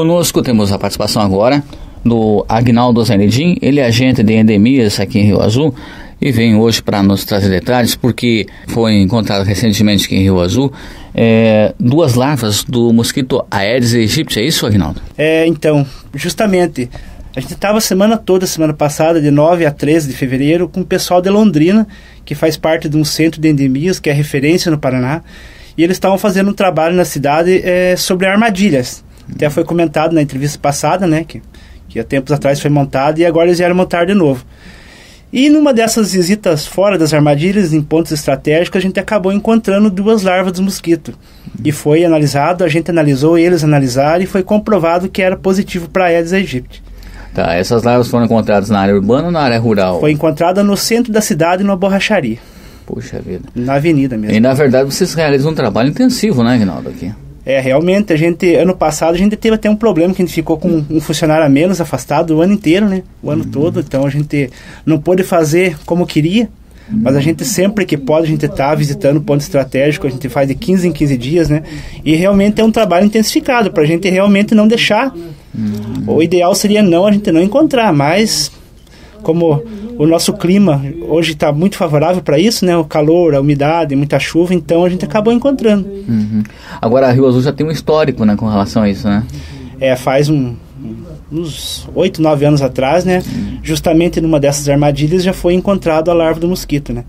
Conosco temos a participação agora do Agnaldo Zanedim, ele é agente de endemias aqui em Rio Azul e vem hoje para nos trazer detalhes, porque foi encontrado recentemente aqui em Rio Azul 2 larvas do mosquito Aedes aegypti, é isso, Agnaldo? Então, justamente, a gente estava semana passada, de 9 a 13 de fevereiro, com o pessoal de Londrina, que faz parte de um centro de endemias, que é referência no Paraná, e eles estavam fazendo um trabalho na cidade sobre armadilhas. Até foi comentado na entrevista passada, né, que há tempos atrás foi montado e agora eles vieram montar de novo. E numa dessas visitas fora das armadilhas, em pontos estratégicos, a gente acabou encontrando 2 larvas do mosquito. E foi analisado, a gente analisou, eles analisaram e foi comprovado que era positivo para Aedes aegypti. Tá, essas larvas foram encontradas na área urbana ou na área rural? Foi encontrada no centro da cidade, numa borracharia. Puxa vida. Na avenida mesmo. E na verdade vocês realizam um trabalho intensivo, né, Agnaldo, aqui? Realmente, ano passado a gente teve até um problema, que a gente ficou com um funcionário a menos afastado o ano inteiro, né? O ano todo, então a gente não pôde fazer como queria, mas a gente sempre que pode, a gente está visitando o ponto estratégico, a gente faz de 15 em 15 dias, né? E realmente é um trabalho intensificado, para a gente realmente não deixar. O ideal seria a gente não encontrar, mas como o nosso clima hoje está muito favorável para isso, né? O calor, a umidade, muita chuva, então a gente acabou encontrando. Agora, Rio Azul já tem um histórico, né, com relação a isso, né? Faz uns 8, 9 anos atrás, né? Justamente numa dessas armadilhas já foi encontrado a larva do mosquito, né?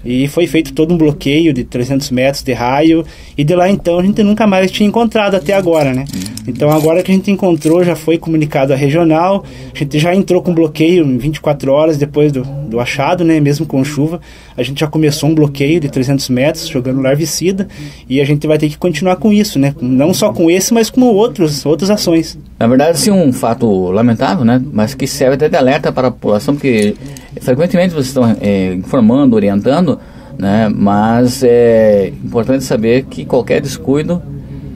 E foi feito todo um bloqueio de 300 metros de raio, e de lá então a gente nunca mais tinha encontrado até agora, né? Então agora que a gente encontrou, já foi comunicado à regional, a gente já entrou com bloqueio em 24 horas depois do achado, né? Mesmo com chuva, a gente já começou um bloqueio de 300 metros, jogando larvicida, e a gente vai ter que continuar com isso, né? Não só com esse, mas com outras ações. Na verdade, sim, um fato lamentável, né? Mas que serve até de alerta para a população, porque frequentemente vocês estão informando, orientando, né? Mas é importante saber que qualquer descuido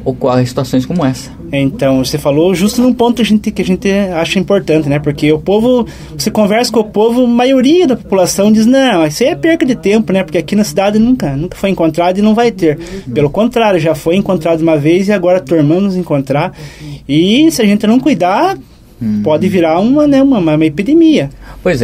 ocorre situações como essa. Então, você falou justo num ponto que a gente acha importante, né? Porque o povo, você conversa com o povo, a maioria da população diz, não, isso aí é perca de tempo, né? Porque aqui na cidade nunca foi encontrado e não vai ter. Pelo contrário, já foi encontrado uma vez e agora tornamos encontrar. E se a gente não cuidar, pode virar uma epidemia. Pois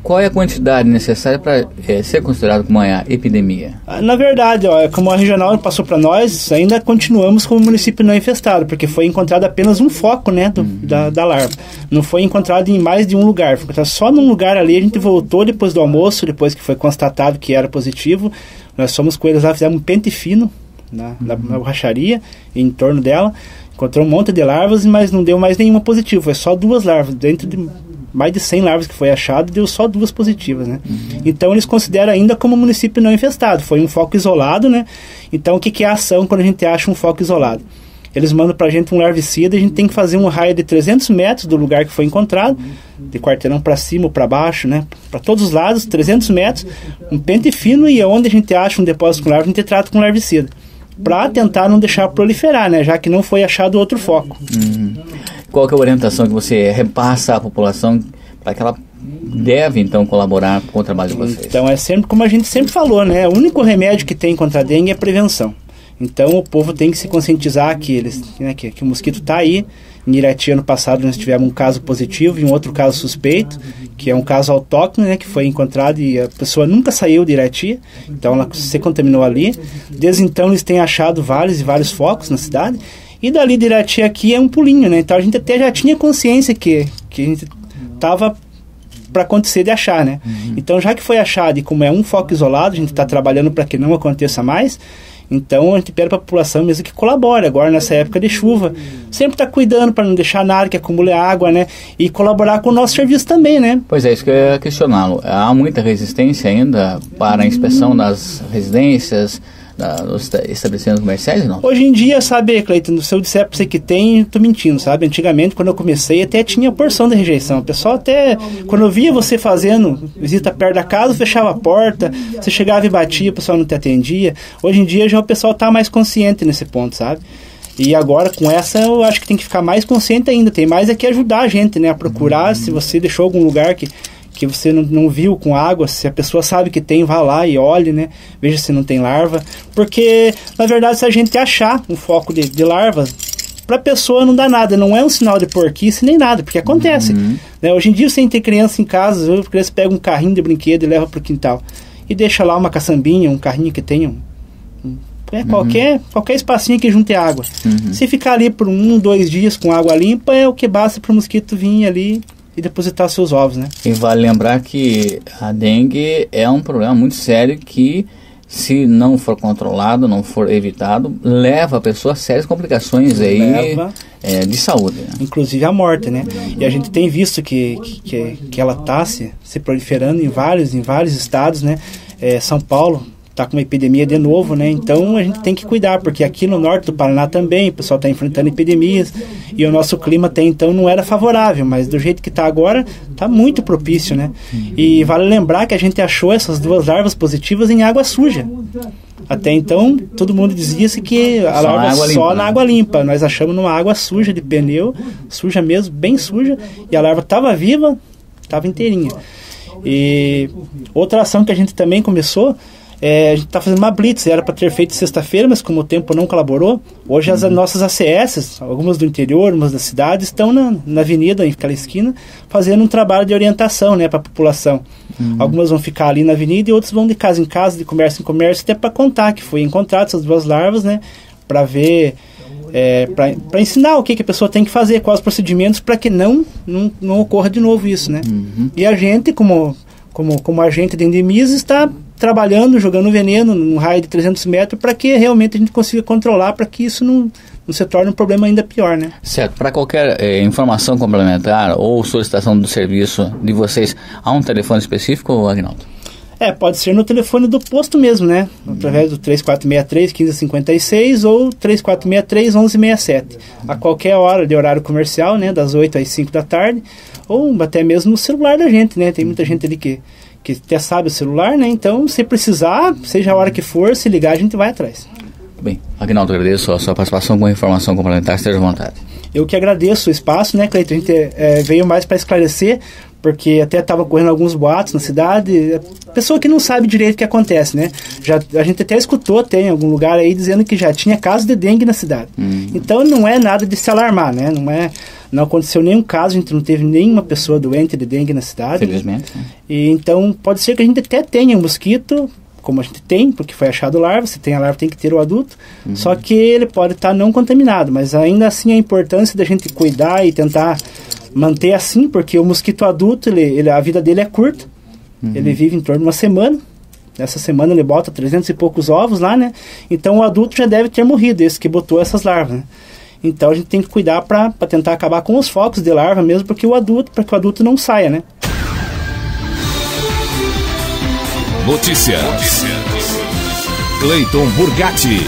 qual é a quantidade necessária para ser considerado como uma epidemia? Na verdade, como a regional passou para nós, ainda continuamos como município não infestado, porque foi encontrado apenas um foco, né, da larva. Não foi encontrado em mais de um lugar, foi encontrado só num lugar ali. A gente voltou depois do almoço, depois que foi constatado que era positivo. Nós fomos com eles lá, fizemos um pente fino na borracharia, em torno dela. Encontrou um monte de larvas, mas não deu mais nenhuma positiva. Foi só 2 larvas. Dentro de mais de 100 larvas que foi achado, deu só 2 positivas, né? Então eles consideram ainda como município não infestado. Foi um foco isolado, né? Então o que é a ação quando a gente acha um foco isolado? Eles mandam pra gente um larvicida, a gente tem que fazer um raio de 300 metros do lugar que foi encontrado, de quarteirão para cima ou para baixo, né? Para todos os lados, 300 metros, um pente fino, e onde a gente acha um depósito com larva, a gente trata com larvicida, para tentar não deixar proliferar, né? Já que não foi achado outro foco. Qual que é a orientação que você repassa à população para que ela deve, então, colaborar com o trabalho de vocês? Então, é sempre como a gente sempre falou, né? O único remédio que tem contra a dengue é prevenção. Então, o povo tem que se conscientizar que o mosquito está aí. Em Irati, ano passado, nós tivemos um caso positivo e um outro caso suspeito, que é um caso autóctone, né, que foi encontrado e a pessoa nunca saiu de Irati, então ela se contaminou ali. Desde então, eles têm achado vários e vários focos na cidade, e dali de Irati aqui é um pulinho, né? Então a gente até já tinha consciência que a gente estava para acontecer de achar, né? Então, já que foi achado e como é um foco isolado, a gente está trabalhando para que não aconteça mais. Então a gente pede para a população mesmo que colabore agora nessa época de chuva, sempre tá cuidando para não deixar nada que acumule água, né? E colaborar com o nosso serviço também, né? Pois é, isso que eu ia questioná-lo. Há muita resistência ainda para a inspeção das residências, dos estabelecimentos comerciais, não? Hoje em dia, sabe, Cleiton, se eu disser para você que tem, eu tô mentindo, sabe? Antigamente, quando eu comecei, até tinha porção de rejeição. O pessoal até, quando eu via você fazendo visita perto da casa, fechava a porta, você chegava e batia, o pessoal não te atendia. Hoje em dia, já o pessoal tá mais consciente nesse ponto, sabe? E agora, com essa, eu acho que tem que ficar mais consciente ainda. Tem mais é que ajudar a gente, né? A procurar, se você deixou algum lugar que você não viu com água, se a pessoa sabe que tem, vá lá e olhe, né? Veja se não tem larva. Porque, na verdade, se a gente achar um foco de larvas, para a pessoa não dá nada, não é um sinal de porquice nem nada, porque acontece. Né? Hoje em dia, você tem criança em casa, a criança pega um carrinho de brinquedo e leva para o quintal e deixa lá uma caçambinha, um carrinho que tenha qualquer espacinho que junte água. Se ficar ali por 1, 2 dias com água limpa, é o que basta para o mosquito vir ali e depositar seus ovos, né? E vale lembrar que a dengue é um problema muito sério que, se não for controlado, não for evitado, leva a pessoa a sérias complicações aí de saúde. Né? Inclusive a morte, né? E a gente tem visto que ela está se proliferando em vários estados, né? São Paulo está com uma epidemia de novo, né? Então a gente tem que cuidar, porque aqui no norte do Paraná também o pessoal está enfrentando epidemias e o nosso clima até então não era favorável, mas do jeito que está agora, está muito propício, né? E vale lembrar que a gente achou essas 2 larvas positivas em água suja. Até então, todo mundo dizia-se que a larva só na água limpa. Nós achamos numa água suja de pneu, suja mesmo, bem suja, e a larva estava viva, estava inteirinha. E outra ação que a gente também começou, a gente está fazendo uma blitz, era para ter feito sexta-feira, mas como o tempo não colaborou, hoje as nossas ACS, algumas do interior, algumas da cidade, estão na avenida, naquela esquina, fazendo um trabalho de orientação, né, para a população. Algumas vão ficar ali na avenida e outras vão de casa em casa, de comércio em comércio, até para contar que foi encontrado essas 2 larvas, né, para ver, para ensinar o que a pessoa tem que fazer, quais os procedimentos para que não ocorra de novo isso, né. E a gente, como agente de endemias, está trabalhando, jogando veneno num raio de 300 metros para que realmente a gente consiga controlar, para que isso não se torne um problema ainda pior, né? Certo. Para qualquer informação complementar ou solicitação do serviço de vocês, há um telefone específico, Agnaldo? Pode ser no telefone do posto mesmo, né? Através do 3463-1556 ou 3463-1167. A qualquer hora de horário comercial, né? Das 8 às 5 da tarde, ou até mesmo no celular da gente, né? Tem muita gente ali que até sabe o celular, né? Então, se precisar, seja a hora que for, se ligar, a gente vai atrás. Bem, Agnaldo, agradeço a sua participação com a informação complementar, esteja à vontade. Eu que agradeço o espaço, né, Cleiton? A gente veio mais para esclarecer, porque até estava correndo alguns boatos na cidade, pessoa que não sabe direito o que acontece, né? A gente até escutou, tem algum lugar aí dizendo que já tinha caso de dengue na cidade. Então não é nada de se alarmar, né? Não aconteceu nenhum caso, a gente não teve nenhuma pessoa doente de dengue na cidade. Felizmente. Né? E então pode ser que a gente até tenha um mosquito, como a gente tem, porque foi achado larva, se tem a larva tem que ter o adulto, só que ele pode estar não contaminado, mas ainda assim a importância da gente cuidar e tentar manter assim, porque o mosquito adulto, a vida dele é curta, ele vive em torno de uma semana, nessa semana ele bota 300 e poucos ovos lá, né? Então o adulto já deve ter morrido, esse que botou essas larvas, né? Então a gente tem que cuidar para tentar acabar com os focos de larva mesmo, para que o adulto não saia, né? Notícias. Cleiton Burgatti.